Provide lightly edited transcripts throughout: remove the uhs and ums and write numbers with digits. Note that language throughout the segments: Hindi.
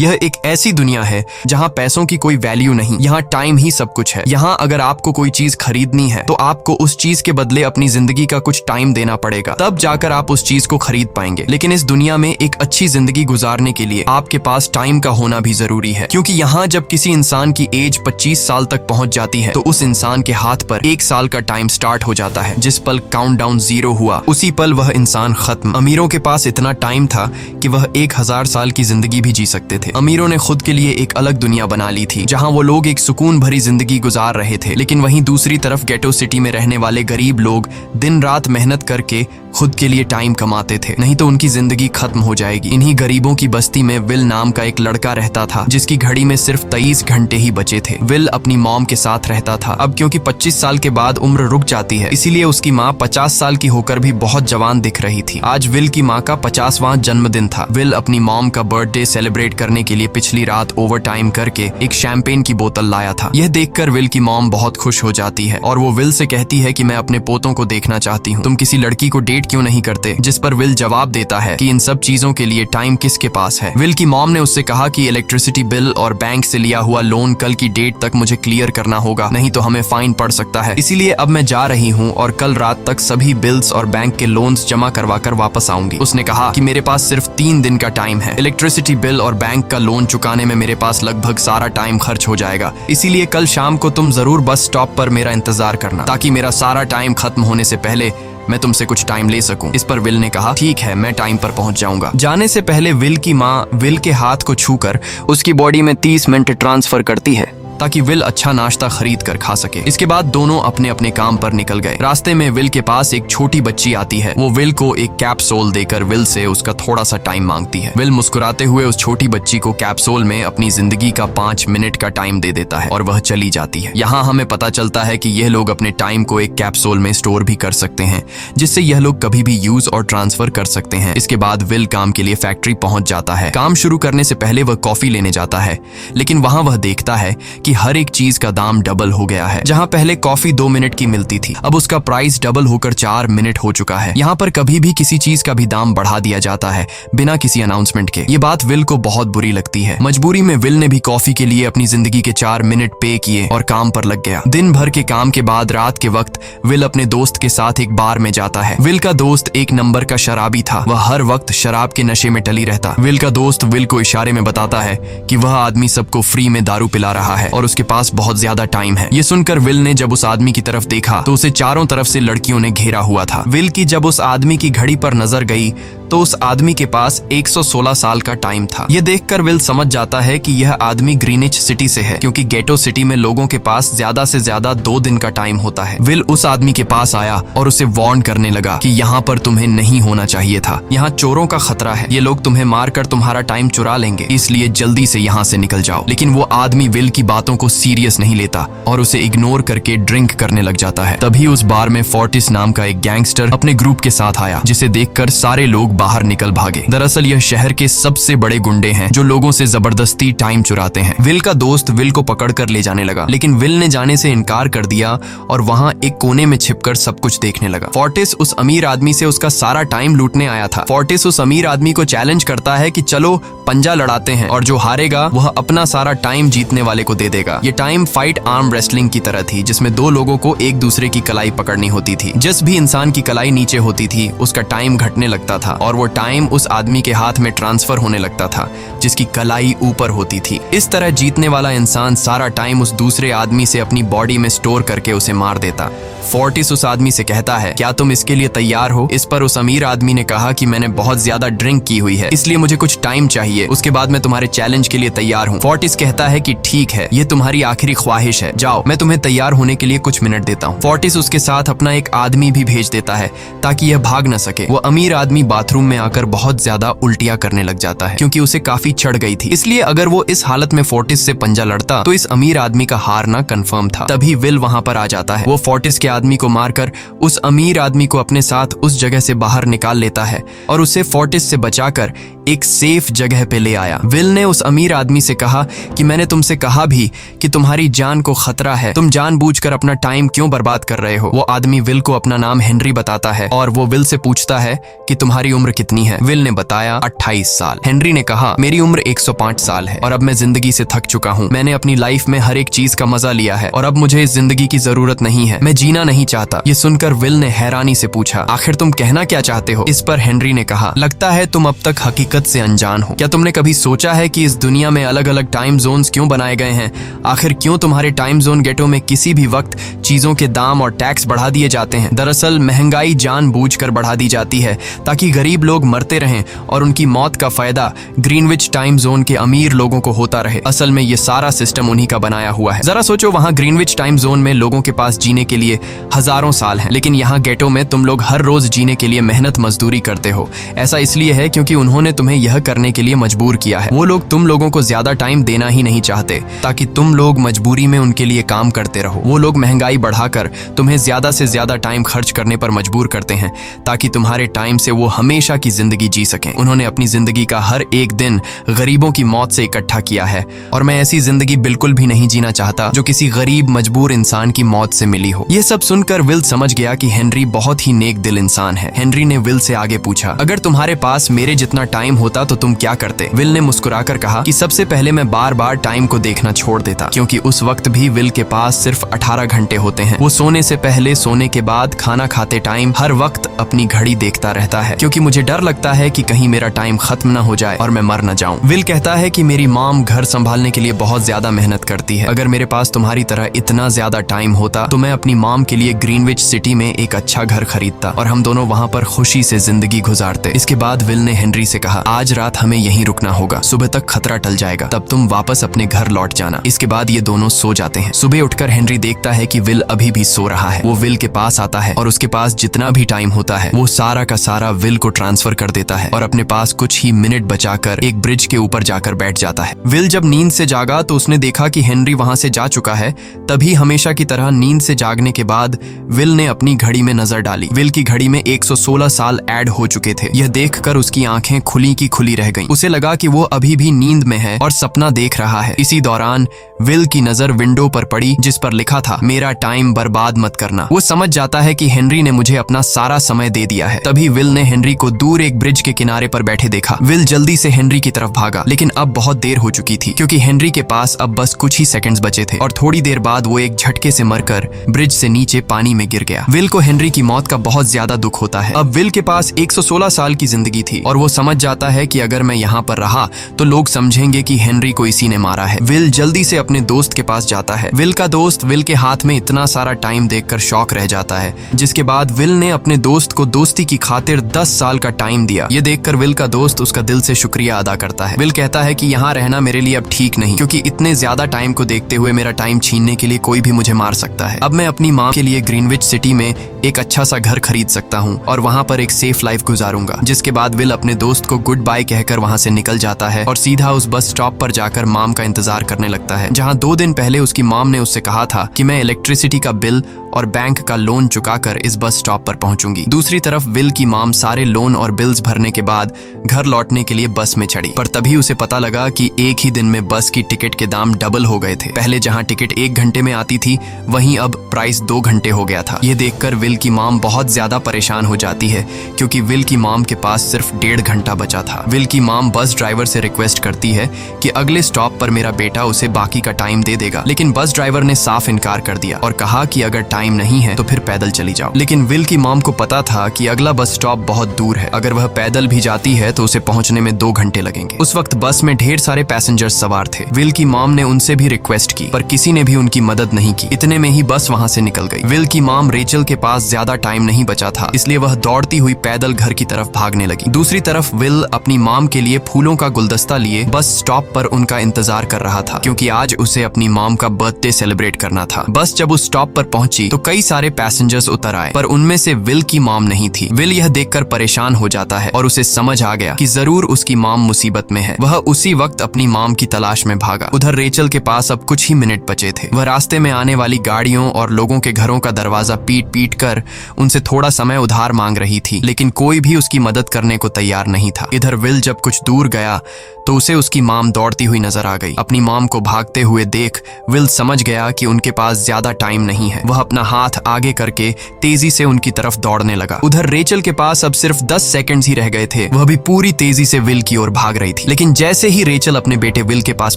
यह एक ऐसी दुनिया है जहाँ पैसों की कोई वैल्यू नहीं, यहाँ टाइम ही सब कुछ है। यहाँ अगर आपको कोई चीज खरीदनी है तो आपको उस चीज के बदले अपनी जिंदगी का कुछ टाइम देना पड़ेगा, तब जाकर आप उस चीज को खरीद पाएंगे। लेकिन इस दुनिया में एक अच्छी जिंदगी गुजारने के लिए आपके पास टाइम का होना भी जरूरी है, क्योंकि यहाँ जब किसी इंसान की एज 25 साल तक पहुंच जाती है तो उस इंसान के हाथ पर 1 साल का टाइम स्टार्ट हो जाता है। जिस पल काउंटडाउन 0 हुआ उसी पल वह इंसान खत्म। अमीरों के पास इतना टाइम था कि वह 1000 साल की जिंदगी भी जी सकते थे। अमीरों ने खुद के लिए एक अलग दुनिया बना ली थी जहाँ वो लोग एक सुकून भरी जिंदगी गुजार रहे थे, लेकिन वहीं दूसरी तरफ गेटो सिटी में रहने वाले गरीब लोग दिन रात मेहनत करके खुद के लिए टाइम कमाते थे, नहीं तो उनकी जिंदगी खत्म हो जाएगी। इन्हीं गरीबों की बस्ती में विल नाम का एक लड़का रहता था जिसकी घड़ी में सिर्फ 23 घंटे ही बचे थे। विल अपनी मॉम के साथ रहता था। अब क्योंकि 25 साल के बाद उम्र रुक जाती है, इसीलिए उसकी माँ 50 साल की होकर भी बहुत जवान दिख रही थी। आज विल की माँ का 50वां जन्मदिन था। विल अपनी मॉम का बर्थडे सेलिब्रेट करने के लिए पिछली रात ओवर टाइम करके एक शैंपेन की बोतल लाया था। यह देखकर विल की मॉम बहुत खुश हो जाती है और वो विल से कहती है कि मैं अपने पोतों को देखना चाहती हूँ, तुम किसी लड़की को डेट क्यों नहीं करते? जिस पर विल जवाब देता है कि इन सब चीजों के लिए टाइम किसके पास है। विल की मॉम ने उससे कहा कि इलेक्ट्रिसिटी बिल और बैंक से लिया हुआ लोन कल की डेट तक मुझे क्लियर करना होगा, नहीं तो हमें फाइन पड़ सकता है। इसीलिए अब मैं जा रही हूँ और कल रात तक सभी बिल्स और बैंक के लोन्स जमा करवा कर वापस आऊंगी। उसने कहा कि मेरे पास सिर्फ 3 दिन का टाइम है। इलेक्ट्रिसिटी बिल और बैंक का लोन चुकाने में मेरे पास लगभग सारा टाइम खर्च हो जाएगा, इसीलिए कल शाम को तुम जरूर बस स्टॉप पर मेरा इंतजार करना, ताकि मेरा सारा टाइम खत्म होने से पहले मैं तुमसे कुछ टाइम ले सकूं। इस पर विल ने कहा ठीक है, मैं टाइम पर पहुंच जाऊंगा। जाने से पहले विल की माँ विल के हाथ को छूकर उसकी बॉडी में 30 मिनट ट्रांसफर करती है ताकि विल अच्छा नाश्ता खरीद कर खा सके। इसके बाद दोनों अपने अपने काम पर निकल गए। रास्ते में विल के पास एक छोटी बच्ची आती है। वो विल को एक कैप्सूल देकर विल से उसका थोड़ा सा टाइम मांगती है। विल मुस्कुराते हुए उस छोटी बच्ची को कैप्सूल में अपनी जिंदगी का 5 मिनट का टाइम दे देता है और वह चली जाती है। यहाँ हमें पता चलता है कि यह लोग अपने टाइम को एक कैप्सूल में स्टोर भी कर सकते हैं, जिससे यह लोग कभी भी यूज और ट्रांसफर कर सकते हैं। इसके बाद विल काम के लिए फैक्ट्री पहुंच जाता है। काम शुरू करने से पहले वह कॉफी लेने जाता है, लेकिन वहां वह देखता है कि हर एक चीज का दाम डबल हो गया है। जहां पहले कॉफी 2 मिनट की मिलती थी, अब उसका प्राइस डबल होकर 4 मिनट हो चुका है। यहाँ पर कभी भी किसी चीज का भी दाम बढ़ा दिया जाता है बिना किसी अनाउंसमेंट के। ये बात विल को बहुत बुरी लगती है। मजबूरी में विल ने भी कॉफी के लिए अपनी जिंदगी के 4 मिनट पे किए और काम पर लग गया। दिन भर के काम के बाद रात के वक्त विल अपने दोस्त के साथ एक बार में जाता है। विल का दोस्त 1 नंबर का शराबी था। वह हर वक्त शराब के नशे में टली रहता। विल का दोस्त विल को इशारे में बताता है कि वह आदमी सबको फ्री में दारू पिला रहा है और उसके पास बहुत ज्यादा टाइम है। ये सुनकर विल ने जब उस आदमी की तरफ देखा तो उसे चारों तरफ से लड़कियों ने घेरा हुआ था। विल की जब उस आदमी की घड़ी पर नजर गई तो उस आदमी के पास 116 साल का टाइम था। यह देखकर विल समझ जाता है कि यह आदमी ग्रीनिच सिटी से है, क्योंकि गेटो सिटी में लोगों के पास ज्यादा से ज्यादा 2 दिन का टाइम होता है। विल उस आदमी के पास आया और उसे वार्न करने लगा कि यहाँ पर तुम्हें नहीं होना चाहिए था। यहाँ चोरों का खतरा है, ये लोग तुम्हें मारकर तुम्हारा टाइम चुरा लेंगे, इसलिए जल्दी से यहाँ से निकल जाओ। लेकिन वो आदमी विल की बातों को सीरियस नहीं लेता और उसे इग्नोर करके ड्रिंक करने लग जाता है। तभी उस बार में फोर्टिस नाम का एक गैंगस्टर अपने ग्रुप के साथ आया, जिसे देखकर सारे लोग बाहर निकल भागे। दरअसल यह शहर के सबसे बड़े गुंडे हैं जो लोगों से जबरदस्ती टाइम चुराते हैं। विल का दोस्त विल को पकड़कर ले जाने लगा, लेकिन विल ने जाने से इनकार कर दिया और वहां एक कोने में छिपकर सब कुछ देखने लगा। फोर्टिस उस अमीर आदमी से उसका सारा टाइम लूटने आया था। फोर्टिस उस अमीर आदमी को चैलेंज करता है कि चलो पंजा लड़ाते हैं और जो हारेगा वह अपना सारा टाइम जीतने वाले को दे देगा। ये टाइम फाइट आर्म रेसलिंग की तरह थी, जिसमें 2 लोगों को एक दूसरे की कलाई पकड़नी होती थी। जिस भी इंसान की कलाई नीचे होती थी उसका टाइम घटने लगता था और वो टाइम उस आदमी के हाथ में ट्रांसफर होने लगता था जिसकी कलाई ऊपर होती थी। इस तरह जीतने वाला इंसान सारा टाइम उस दूसरे आदमी से अपनी बॉडी में स्टोर करके उसे मार देता। फोर्टिस उस आदमी से कहता है क्या तुम इसके लिए तैयार हो? इस पर उस अमीर आदमी ने कहा कि मैंने बहुत ज्यादा ड्रिंक की हुई है, इसलिए मुझे कुछ टाइम चाहिए, उसके बाद मैं तुम्हारे चैलेंज के लिए तैयार हूँ। फोर्टिस कहता है कि ठीक है, ये तुम्हारी आखिरी ख्वाहिश है, जाओ मैं तुम्हें तैयार होने के लिए कुछ मिनट देता हूँ। फोर्टिस उसके साथ अपना एक आदमी भी भेज देता है ताकि यह भाग न सके। वो अमीर आदमी बाथरूम में आकर बहुत ज्यादा उल्टियां करने लग जाता है, क्योंकि उसे काफी चढ़ गई थी। इसलिए अगर वो इस हालत में फोर्टिस से पंजा लड़ता तो इस अमीर आदमी का हारना कंफर्म था। तभी विल वहां पर आ जाता है। वो फोर्टिस के आदमी को मारकर उस अमीर आदमी को अपने साथ उस जगह से बाहर निकाल लेता है और उसे फोर्टिस से बचाकर एक सेफ जगह पे ले आया। विल ने उस अमीर आदमी से कहा कि मैंने तुमसे कहा भी कि तुम्हारी जान को खतरा है, तुम जानबूझकर अपना टाइम क्यों बर्बाद कर रहे हो। वो आदमी विल को अपना नाम हेनरी बताता है और वो विल से पूछता है कि तुम्हारी उम्र कितनी है? विल ने बताया 28 साल। हेनरी ने कहा, मेरी उम्र 105 साल है और अब मैं जिंदगी से थक चुका हूँ। मैंने अपनी लाइफ में हर एक चीज का मजा लिया है और अब मुझे इस जिंदगी की जरूरत नहीं है। मैं जीना नहीं चाहता। ये सुनकर विल ने हैरानी से पूछा, आखिर तुम कहना क्या चाहते हो? इस पर हेनरी ने कहा, लगता है तुम अब तक हकीकत से अनजान हो। क्या तुमने कभी सोचा है कि इस दुनिया में अलग अलग टाइम जोन्स क्यों बनाए गए हैं? आखिर क्यों तुम्हारे टाइम जोन गेटो में किसी भी वक्त चीजों के दाम और टैक्स बढ़ा दिए जाते हैं? दरअसल महंगाई जानबूझकर बढ़ा दी जाती है ताकि गरीब लोग मरते रहें और उनकी मौत का फायदा ग्रीनविच टाइम जोन के अमीर लोगों को होता रहे। असल में ये सारा सिस्टम उन्हीं का बनाया हुआ है। जरा सोचो, वहाँ ग्रीनविच टाइम जोन में लोगों के पास जीने के लिए हजारों साल हैं, लेकिन यहाँ गेटो में तुम लोग हर रोज जीने के लिए मेहनत मजदूरी करते हो। ऐसा इसलिए है क्योंकि उन्होंने तुम्हें यह करने के लिए मजबूर किया है। वो लोग तुम लोगों को ज्यादा टाइम देना ही नहीं चाहते ताकि तुम लोग मजबूरी में उनके लिए काम करते रहो। वो लोग महंगाई बढ़ाकर तुम्हें ज्यादा से ज्यादा टाइम खर्च करने पर मजबूर करते हैं ताकि तुम्हारे टाइम से वो हमेशा की जिंदगी जी सकें। उन्होंने अपनी जिंदगी का हर एक दिन गरीबों की मौत से इकट्ठा किया है और मैं ऐसी जिंदगी बिल्कुल भी नहीं जीना चाहता जो किसी गरीब मजबूर इंसान की मौत से मिली हो। ये सब सुनकर विल समझ गया कि हेनरी बहुत ही नेक दिल इंसान है। हेनरी ने विल से आगे पूछा, अगर तुम्हारे पास मेरे जितना टाइम होता तो तुम क्या करते? विल ने मुस्कुराकर कहा कि सबसे पहले मैं बार बार टाइम को देखना छोड़ देता, क्योंकि उस वक्त भी विल के पास सिर्फ 18 घंटे होते हैं। वो सोने से पहले, सोने के बाद, खाना खाते टाइम हर वक्त अपनी घड़ी देखता रहता है, क्योंकि मुझे डर लगता है कि कहीं मेरा टाइम खत्म न हो जाए और मैं मर न जाऊं। विल कहता है कि मेरी मॉम घर संभालने के लिए बहुत ज्यादा मेहनत करती है। अगर मेरे पास तुम्हारी तरह इतना ज्यादा टाइम होता तो मैं अपनी मॉम के लिए ग्रीनविच सिटी में एक अच्छा घर खरीदता और हम दोनों वहाँ पर खुशी से जिंदगी गुजारते। इसके बाद विल ने हेनरी से कहा, आज रात हमें यहीं रुकना होगा, सुबह तक खतरा टल जाएगा, तब तुम वापस अपने घर लौट जाना। इसके बाद ये दोनों सो जाते हैं। सुबह उठकर हेनरी देखता है कि विल अभी भी सो रहा है। वो विल के पास आता है और उसके पास जितना भी टाइम होता है वो सारा का सारा विल को ट्रांसफर कर देता है और अपने पास कुछ ही मिनट बचाकर एक ब्रिज के ऊपर जाकर बैठ जाता है। विल जब नींद से जागा तो उसने देखा कि हेनरी वहां से जा चुका है। तभी हमेशा की तरह नींद से जागने के बाद विल ने अपनी घड़ी में नजर डाली। विल की घड़ी में 116 साल ऐड हो चुके थे। यह देखकर उसकी आंखें खुली की खुली रह गईं। उसे लगा कि वो अभी भी नींद में है और सपना देख रहा है। इसी दौरान विल की नजर विंडो पर पड़ी जिस पर लिखा था, मेरा टाइम बर्बाद मत करना। वो समझ जाता है कि हेनरी ने मुझे अपना सारा समय दे दिया है। तभी विल ने हेनरी को दूर एक ब्रिज के किनारे पर बैठे देखा। विल जल्दी से हेनरी की तरफ भागा, लेकिन अब बहुत देर हो चुकी थी क्योंकि हेनरी के पास अब बस कुछ ही सेकंड्स बचे थे और थोड़ी देर बाद वो एक झटके से मरकर ब्रिज से नीचे पानी में गिर गया। विल को हेनरी की मौत का बहुत ज्यादा दुख होता है। अब विल के पास 116 साल की जिंदगी थी और वो समझ जाता है कि अगर मैं यहाँ पर रहा तो लोग समझेंगे कि हेनरी को इसी ने मारा है। विल जल्दी से अपने दोस्त के पास जाता है। विल का दोस्त विल के हाथ में इतना सारा टाइम देखकर शॉक रह जाता है, जिसके बाद विल ने अपने दोस्त को दोस्ती की खातिर 10 साल का टाइम दिया। ये देखकर विल का दोस्त उसका दिल से शुक्रिया अदा करता है। विल कहता है कि यहाँ रहना मेरे लिए अब ठीक नहीं, क्योंकि इतने ज्यादा टाइम को देखते हुए मेरा टाइम छीनने के लिए कोई भी मुझे मार सकता है। अब मैं अपनी माँ के लिए ग्रीनविच सिटी में एक अच्छा सा घर खरीद सकता हूँ और वहाँ पर एक सेफ लाइफ गुजारूंगा। जिसके बाद विल अपने दोस्त को गुड बाय कहकर वहाँ से निकल जाता है और सीधा उस बस स्टॉप पर जाकर मॉम का इंतजार करने लगता है, जहाँ 2 दिन पहले उसकी मॉम ने उससे कहा था कि मैं इलेक्ट्रिसिटी का बिल और बैंक का लोन चुकाकर इस बस स्टॉप पर पहुंचूंगी। दूसरी तरफ विल की मॉम सारे लोन और बिल्स भरने के बाद घर लौटने के लिए बस में चढ़ी, पर तभी उसे पता लगा कि एक ही दिन में बस की टिकट के दाम डबल हो गए थे। पहले जहां टिकट 1 घंटे में आती थी वहीं अब प्राइस 2 घंटे हो गया था। ये देखकर विल की मॉम बहुत ज्यादा परेशान हो जाती है क्योंकि विल की मॉम के पास सिर्फ 1.5 घंटा बचा था। विल की मॉम बस ड्राइवर से रिक्वेस्ट करती है कि अगले स्टॉप पर मेरा बेटा उसे बाकी का टाइम दे देगा, लेकिन बस ड्राइवर ने साफ इनकार कर दिया और कहा कि अगर टाइम नहीं है तो फिर पैदल चली जाओ। लेकिन विल की मॉम को पता था कि अगला बस स्टॉप बहुत दूर है, अगर वह पैदल भी जाती है तो उसे पहुंचने में 2 घंटे लगेंगे। उस वक्त बस में ढेर सारे पैसेंजर्स सवार थे। विल की मॉम ने उनसे भी रिक्वेस्ट की पर किसी ने भी उनकी मदद नहीं की। इतने में ही बस वहां से निकल गई। विल की मॉम रेचल के पास ज्यादा टाइम नहीं बचा था, इसलिए वह दौड़ती हुई पैदल घर की तरफ भागने लगी। दूसरी तरफ विल अपनी मॉम के लिए फूलों का गुलदस्ता लिए बस स्टॉप पर उनका इंतजार कर रहा था, क्योंकि आज उसे अपनी मॉम का बर्थडे सेलिब्रेट करना था। बस जब उस स्टॉप पर पहुंची तो कई सारे पैसेंजर्स उतर आए, पर उनमें से विल की मॉम नहीं थी। विल यह देखकर परेशान हो जाता है और उसे समझ आ गया कि जरूर उसकी मॉम मुसीबत में है। वह उसी वक्त अपनी मॉम की तलाश में भागा। उधर रेचल के पास अब कुछ ही मिनट बचे थे। वह रास्ते में आने वाली गाड़ियों और लोगों के घरों का दरवाजा पीट पीट कर उनसे थोड़ा समय उधार मांग रही थी, लेकिन कोई भी उसकी मदद करने को तैयार नहीं था। इधर विल जब कुछ दूर गया तो उसे उसकी मॉम दौड़ती हुई नजर आ गई। अपनी मॉम को भागते हुए देख विल समझ गया कि उनके पास ज्यादा टाइम नहीं है। वह अपना अपना हाथ आगे करके तेजी से उनकी तरफ दौड़ने लगा। उधर रेचल के पास अब सिर्फ 10 सेकंड्स ही रह गए थे। वह भी पूरी तेजी से विल की ओर भाग रही थी, लेकिन जैसे ही रेचल अपने बेटे विल के पास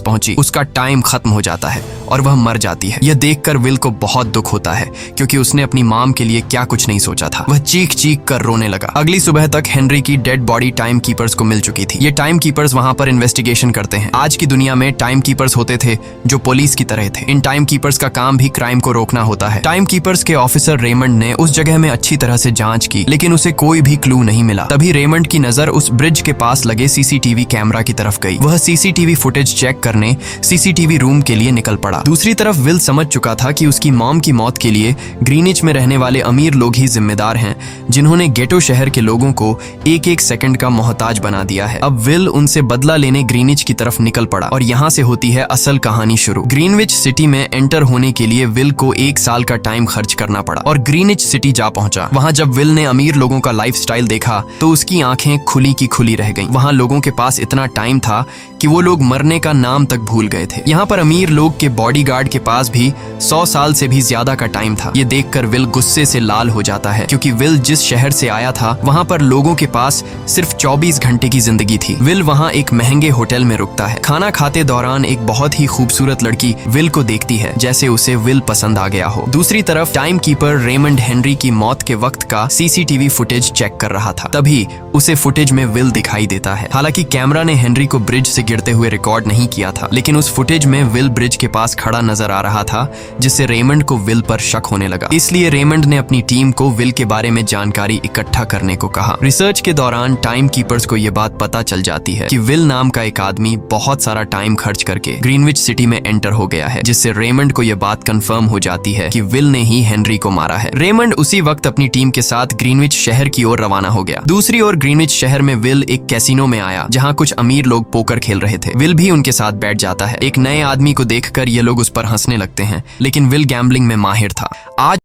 पहुंची, उसका टाइम खत्म हो जाता है और वह मर जाती है। यह देखकर विल को बहुत दुख होता है, क्योंकि उसने अपनी मॉम के लिए क्या कुछ नहीं सोचा था। वह चीख चीख कर रोने लगा। अगली सुबह तक हेनरी की डेड बॉडी टाइम कीपर्स को मिल चुकी थी। ये टाइम कीपर्स वहां पर इन्वेस्टिगेशन करते हैं। आज की दुनिया में टाइम कीपर्स होते थे जो पुलिस की तरह थे। इन टाइम कीपर्स का काम भी क्राइम को रोकना होता है। टाइम कीपर्स के ऑफिसर रेमंड ने उस जगह में अच्छी तरह से जांच की, लेकिन उसे कोई भी क्लू नहीं मिला। तभी रेमंड की नजर उस ब्रिज के पास लगे सीसीटीवी कैमरा की तरफ गई। वह सीसीटीवी फुटेज चेक करने सीसीटीवी रूम के लिए निकल पड़ा। दूसरी तरफ विल समझ चुका था कि उसकी मॉम की मौत के लिए ग्रीनिच में रहने वाले अमीर लोग ही जिम्मेदार हैं, जिन्होंने गेटो शहर के लोगों को एक एक सेकंड का मोहताज बना दिया है। अब विल उनसे बदला लेने ग्रीनिच की तरफ निकल पड़ा और यहाँ से होती है असल कहानी शुरू। ग्रीनविच सिटी में एंटर होने के लिए विल को 1 साल का टाइम खर्च करना पड़ा और ग्रीनिच सिटी जा पहुंचा। वहां जब विल ने अमीर लोगों का लाइफस्टाइल देखा तो उसकी आंखें खुली की खुली रह गईं। वहां लोगों के पास इतना टाइम था कि वो लोग मरने का नाम तक भूल गए थे। यहाँ पर अमीर लोग के बॉडीगार्ड के पास भी 100 साल से भी ज्यादा का टाइम था। ये देखकर विल गुस्से से लाल हो जाता है, क्योंकि विल जिस शहर से आया था वहां पर लोगों के पास सिर्फ 24 घंटे की जिंदगी थी। विल वहां एक महंगे होटल में रुकता है। खाना खाते दौरान एक बहुत ही खूबसूरत लड़की विल को देखती है, जैसे उसे विल पसंद आ गया हो। दूसरी तरफ टाइम कीपर रेमंड हेनरी की मौत के वक्त का सीसीटीवी फुटेज चेक कर रहा था। तभी उसे फुटेज में विल दिखाई देता है। हालांकि कैमरा ने हेनरी को ब्रिज से गिरते हुए रिकॉर्ड नहीं किया था, लेकिन उस फुटेज में विल ब्रिज के पास खड़ा नजर आ रहा था, जिससे रेमंड को विल पर शक होने लगा। इसलिए रेमंड ने अपनी टीम को विल के बारे में जानकारी इकट्ठा करने को कहा। रिसर्च के दौरान टाइम कीपर्स को यह बात पता चल जाती है कि विल नाम का एक आदमी बहुत सारा टाइम खर्च करके ग्रीनविच सिटी में एंटर हो गया है, जिससे रेमंड को यह बात कंफर्म हो जाती है कि विल ने ही हेनरी को मारा है। रेमंड उसी वक्त अपनी टीम के साथ ग्रीनविच शहर की ओर रवाना हो गया। दूसरी ओर ग्रीनविच शहर में विल एक कैसीनो में आया, जहां कुछ अमीर लोग पोकर खेल रहे थे। विल भी उनके साथ बैठ जाता है। एक नए आदमी को देखकर ये लोग उस पर हंसने लगते हैं, लेकिन विल गैम्बलिंग में माहिर था। आज